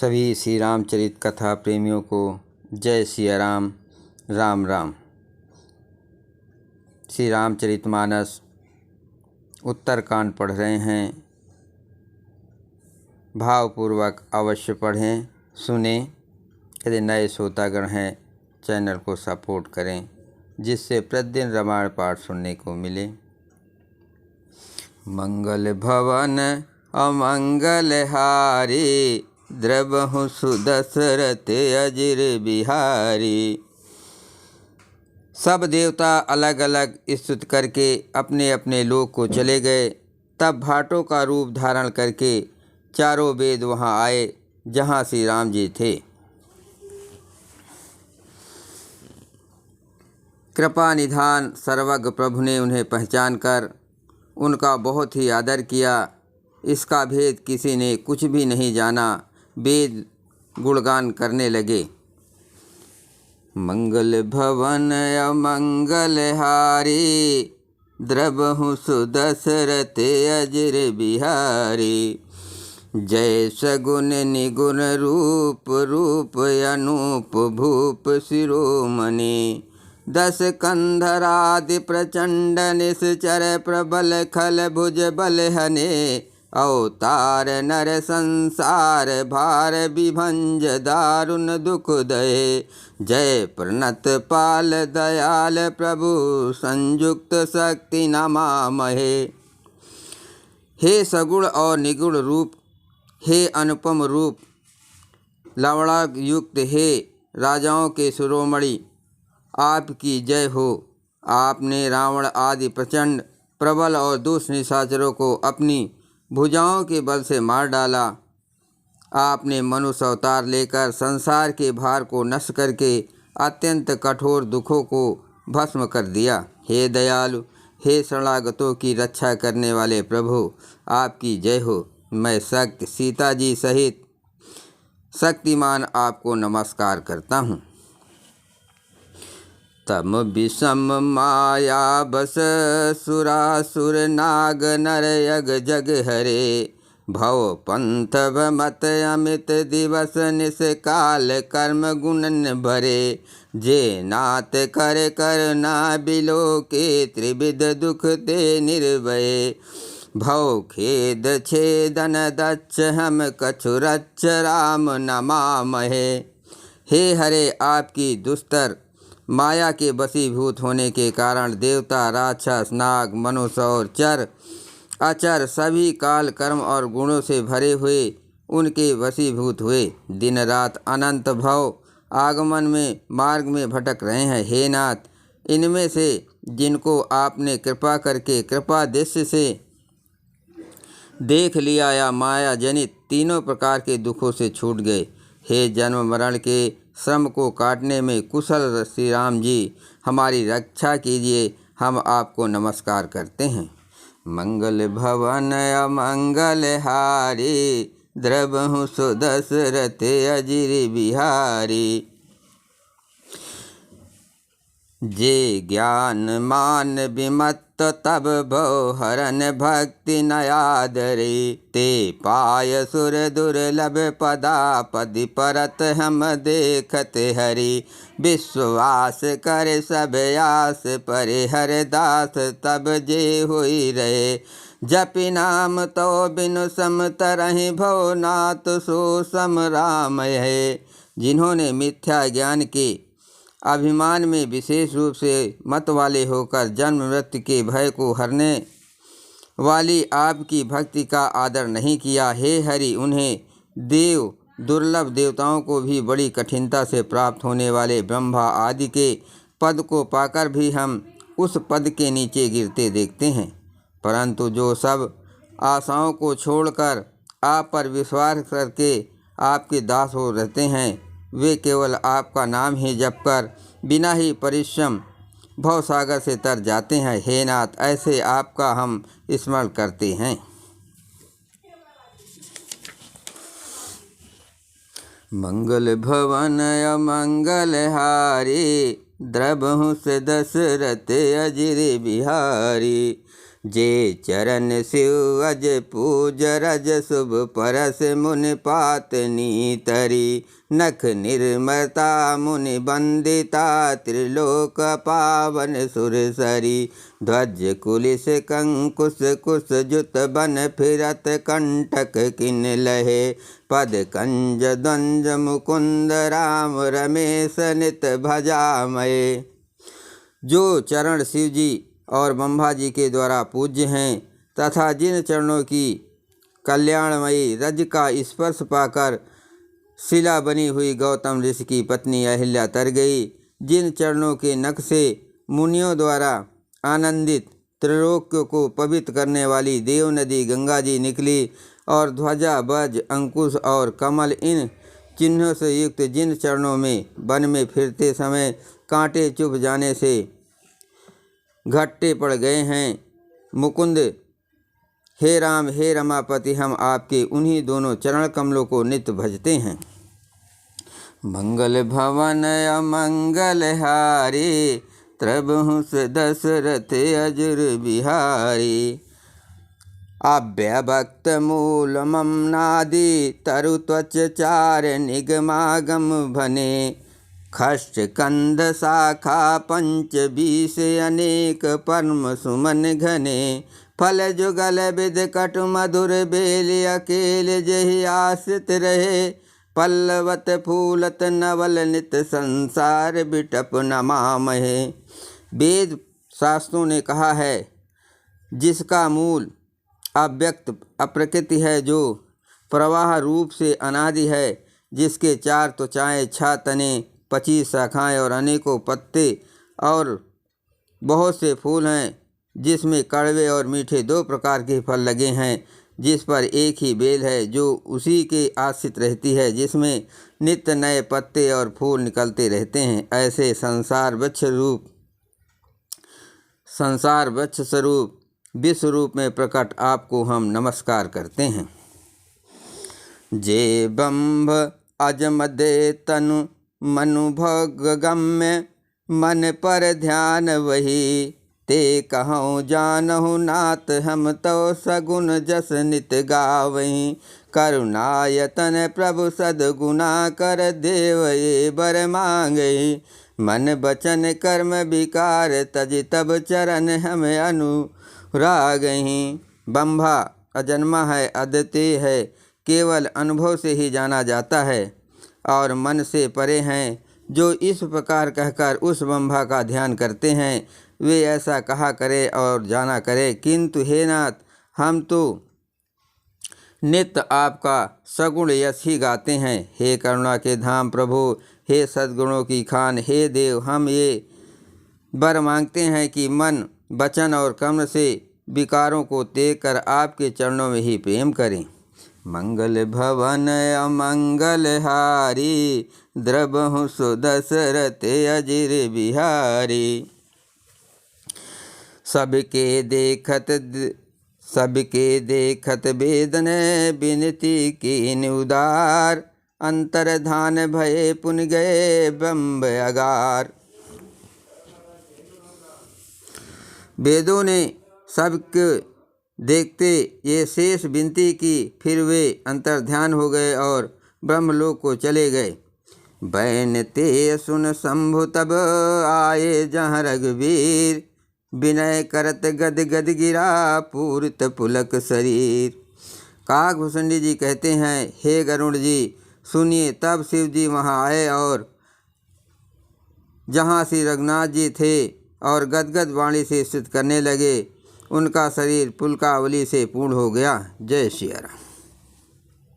सभी श्री रामचरित कथा प्रेमियों को जय सिया राम। राम राम। श्री रामचरितमानस उत्तरकांड पढ़ रहे हैं। भावपूर्वक अवश्य पढ़ें, सुने। यदि नए श्रोतागण हैं चैनल को सपोर्ट करें, जिससे प्रतिदिन रामायण पाठ सुनने को मिले। मंगल भवन अमंगल हारी, द्रवहु सुदशरथ अजिर बिहारी। सब देवता अलग अलग स्तुति करके अपने अपने लोक को चले गए। तब भाटों का रूप धारण करके चारों वेद वहां आए जहां श्री राम जी थे। कृपा निधान सर्वज्ञ प्रभु ने उन्हें पहचान कर उनका बहुत ही आदर किया। इसका भेद किसी ने कुछ भी नहीं जाना। वेद गुणगान करने लगे। मंगल भवन अमंगल हारी, द्रवहु सुदशरथ अजिर बिहारी। जय सगुन निगुण रूप, रूप अनूप भूप शिरोमणि। दस कंधरादि प्रचंड निश्चर, प्रबल खल भुज बल हने। अवतार नर संसार भार, विभंज दारुण दुख दये। जय प्रणत पाल दयाल, प्रभु संयुक्त शक्ति नमामहे। हे सगुण और निगुण रूप, हे अनुपम रूप, लवणा युक्त, हे राजाओं के शिरोमणि, आपकी जय हो। आपने रावण आदि प्रचंड प्रबल और दुष्ट निशाचरों को अपनी भुजाओं के बल से मार डाला। आपने मनुष्य अवतार लेकर संसार के भार को नष्ट करके अत्यंत कठोर दुखों को भस्म कर दिया। हे दयालु, हे शरणागतों की रक्षा करने वाले प्रभु, आपकी जय हो। मैं शक्ति सीता जी सहित शक्तिमान आपको नमस्कार करता हूँ। तम विषम माया बस, सुरासुर नाग नर यग जग हरे। भव पंथ मत अमित दिवस, निस काल कर्म गुणन भरे। जे नाथ कर करना बिलो के, त्रिविध दुख ते निर्भय। भव खेद छेदन दच्छ, हम कछु रच्छ राम नमामहे। हे हरे, आपकी दुस्तर माया के वशीभूत होने के कारण देवता, राक्षस, नाग, मनुष्य और चर अचर सभी काल कर्म और गुणों से भरे हुए उनके वशीभूत हुए। दिन रात अनंत भव आगमन में मार्ग में भटक रहे हैं। हे नाथ, इनमें से जिनको आपने कृपा करके कृपा दृष्टि से देख लिया या माया जनित तीनों प्रकार के दुखों से छूट गए। हे जन्म मरण के श्रम को काटने में कुशल श्री राम जी, हमारी रक्षा कीजिए। हम आपको नमस्कार करते हैं। मंगल भवन अमंगल हारी, द्रवहु सुदशरथ अजिर बिहारी। जे ज्ञान मान विमत्त, तब भव हरन भक्ति नयादरे। ते पाय सुर दुर्लभ पदापदि, परत हम देखत हरि। विश्वास कर सब आस, परे हरदास तब जे होई रहे। जपि नाम तो बिनु सम तरहि, भव नाथ सो सम राम है। जिन्होंने मिथ्या ज्ञान के अभिमान में विशेष रूप से मत वाले होकर जन्म मृत्यु के भय को हरने वाली आपकी भक्ति का आदर नहीं किया। हे हरि, उन्हें देव दुर्लभ देवताओं को भी बड़ी कठिनता से प्राप्त होने वाले ब्रह्मा आदि के पद को पाकर भी हम उस पद के नीचे गिरते देखते हैं। परंतु जो सब आशाओं को छोड़कर आप पर विश्वास करके आपके दास हो रहते हैं, वे केवल आपका नाम ही जपकर बिना ही परिश्रम भवसागर से तर जाते हैं। हे नाथ, ऐसे आपका हम स्मरण करते हैं। मंगल भवन अमंगल हारी, द्रवहु दशरथ अजिर बिहारी। जे चरण शिव अज पूज रज शुभ परस मुनि पातनी तरी। नख निर्मलता मुनि बंदिता त्रिलोक पावन सुरसरी। ध्वज कुलिस कंकुश कुश जुत बन फिरत कंटक किन लहे। पद कंज द्वंज मुकुंद राम रमेश नित भजामय। जो चरण शिव जी और ब्रह्मा जी के द्वारा पूज्य हैं तथा जिन चरणों की कल्याणमयी रज का स्पर्श पाकर शिला बनी हुई गौतम ऋषि की पत्नी अहिल्या तर गई, जिन चरणों के नख से मुनियों द्वारा आनंदित त्रिलोक्यों को पवित्र करने वाली देव नदी गंगा जी निकली, और ध्वजा वज अंकुश और कमल इन चिन्हों से युक्त जिन चरणों में वन में फिरते समय कांटे चुभ जाने से घट्टे पड़ गए हैं, मुकुंद हे राम हे रमापति, हम आपके उन्हीं दोनों चरण कमलों को नित्य भजते हैं। मंगल भवन अमंगल हारी त्रबहुस दशरथ अजुर बिहारी। अव्यभक्त मूल मम नादि तरु त्वच चार निगमागम भने। खष्ट कंद शाखा पंच बीस अनेक परम सुमन घने। फल जुगल विद कटु मधुर बेल अकेल जहि आश्रित रहे। पल्लवत फूलत नवल नित संसार बिटप नमामहे। वेद शास्त्रों ने कहा है, जिसका मूल अव्यक्त अप्रकृति है, जो प्रवाह रूप से अनादि है, जिसके चार त्वचाएँ, 6 तने, 25 शाखाएँ और अनेकों पत्ते और बहुत से फूल हैं, जिसमें कड़वे और मीठे 2 प्रकार के फल लगे हैं, जिस पर एक ही बेल है जो उसी के आश्रित रहती है, जिसमें नित्य नए पत्ते और फूल निकलते रहते हैं। ऐसे संसार वृक्ष स्वरूप विश्व रूप में प्रकट आपको हम नमस्कार करते हैं। जे बंभ अजमदे तनु मनु भोग गम्य। मन पर ध्यान वही ते कहूँ जानहु नाथ। हम तो सगुन जस नित गावहीं। करुणायतन प्रभु सद्गुना कर देव ये बर मांगई। मन बचन कर्म विकार तज तब चरण हम अनुरागहीं। बंभा अजन्मा है, अद्वितीय है, केवल अनुभव से ही जाना जाता है और मन से परे हैं। जो इस प्रकार कहकर उस ब्रह्मा का ध्यान करते हैं, वे ऐसा कहा करे और जाना करे, किंतु हे नाथ, हम तो नित्य आपका सगुण यश ही गाते हैं। हे करुणा के धाम प्रभु, हे सद्गुणों की खान, हे देव, हम ये वर मांगते हैं कि मन, वचन और कर्म से विकारों को त्याग कर आपके चरणों में ही प्रेम करें। मंगल भवन अमंगल हारी द्रबहु सुदशरथ अजिर बिहारी। सबके देखत वेदन बिनती कीन उदार। अंतर्धान भये पुन गए ब्रह्म अगार। वेदों ने सबके देखते ये शेष विनती की, फिर वे अंतर्ध्यान हो गए और ब्रह्मलोक को चले गए। बैन ते सुन शंभु तब आए जहाँ रघुवीर। विनय करत गद गद गिरा पूरित पुलक शरीर। काकभूषणी जी कहते हैं, हे गरुड़ जी सुनिए। तब शिव जी वहाँ आए और जहाँ श्री रघुनाथ जी थे और गदगद वाणी से स्तुति करने लगे। उनका शरीर पुलकावली से पूर्ण हो गया। जय श्री राम।